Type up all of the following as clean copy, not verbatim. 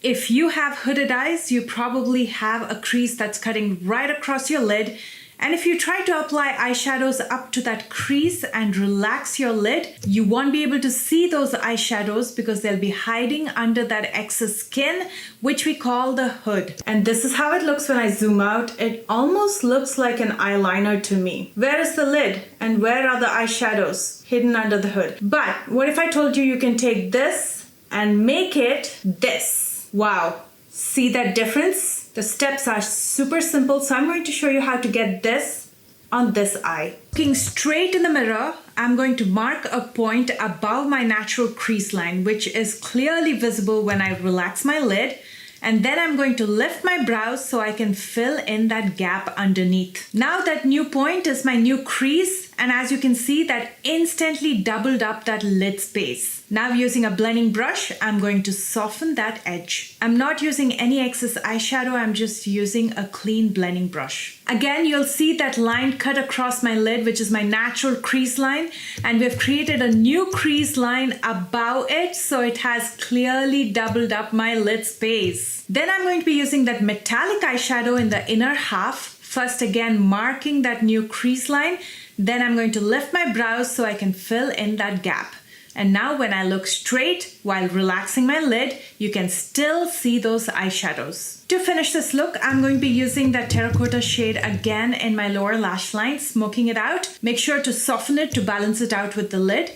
If you have hooded eyes, you probably have a crease that's cutting right across your lid. And if you try to apply eyeshadows up to that crease and relax your lid, you won't be able to see those eyeshadows because they'll be hiding under that excess skin, which we call the hood. And this is how it looks when I zoom out. It almost looks like an eyeliner to me. Where is the lid and where are the eyeshadows hidden under the hood? But what if I told you you can take this and make it this? Wow, see that difference? The steps are super simple, so I'm going to show you how to get this on this eye. Looking straight in the mirror, I'm going to mark a point above my natural crease line, which is clearly visible when I relax my lid. And then I'm going to lift my brows so I can fill in that gap underneath. Now that new point is my new crease, and as you can see, that instantly doubled up that lid space. Now using a blending brush, I'm going to soften that edge. I'm not using any excess eyeshadow, I'm just using a clean blending brush. Again, you'll see that line cut across my lid, which is my natural crease line, and we've created a new crease line above it, so it has clearly doubled up my lid space. Then I'm going to be using that metallic eyeshadow in the inner half. First again, marking that new crease line. Then I'm going to lift my brows so I can fill in that gap. And now when I look straight while relaxing my lid, you can still see those eyeshadows. To finish this look, I'm going to be using that terracotta shade again in my lower lash line, smoking it out. Make sure to soften it to balance it out with the lid.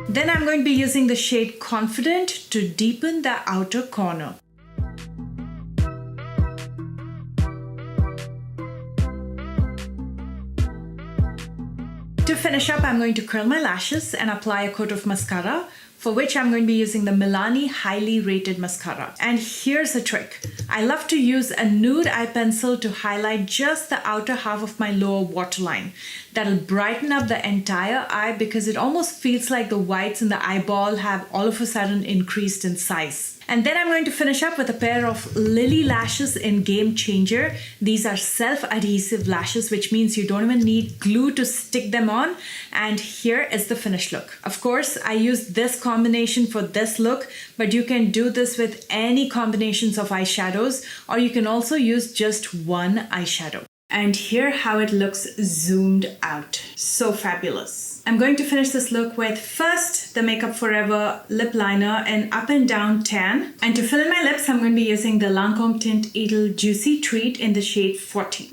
Then I'm going to be using the shade Confident to deepen the outer corner. To finish up, I'm going to curl my lashes and apply a coat of mascara, for which I'm going to be using the Milani Highly Rated Mascara. And here's a trick. I love to use a nude eye pencil to highlight just the outer half of my lower waterline. That'll brighten up the entire eye because it almost feels like the whites in the eyeball have all of a sudden increased in size. And then I'm going to finish up with a pair of Lily lashes in Game Changer. These are self-adhesive lashes, which means you don't even need glue to stick them on. And here is the finished look. Of course, I used this combination for this look, but you can do this with any combinations of eyeshadows, or you can also use just one eyeshadow. And here how it looks zoomed out. So fabulous. I'm going to finish this look with first the Makeup Forever lip liner in Up and Down Tan. And to fill in my lips, I'm going to be using the Lancome Tint Idle Juicy Treat in the shade 40.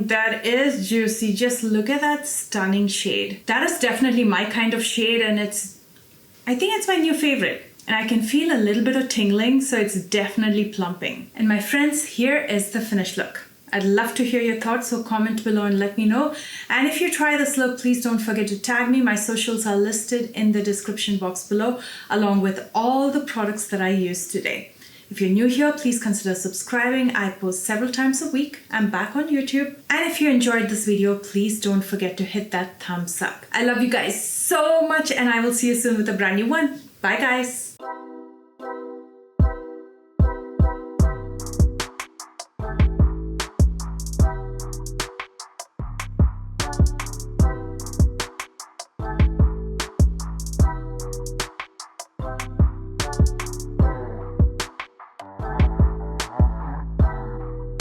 That is juicy. Just look at that stunning shade. That is definitely my kind of shade, and I think it's my new favorite. And I can feel a little bit of tingling, so it's definitely plumping. And my friends, here is the finished look. I'd love to hear your thoughts, so comment below and let me know. And if you try this look, please don't forget to tag me. My socials are listed in the description box below, along with all the products that I used today. If you're new here, please consider subscribing. I post several times a week. I'm back on YouTube. And if you enjoyed this video, please don't forget to hit that thumbs up. I love you guys so much, and I will see you soon with a brand new one. Bye guys.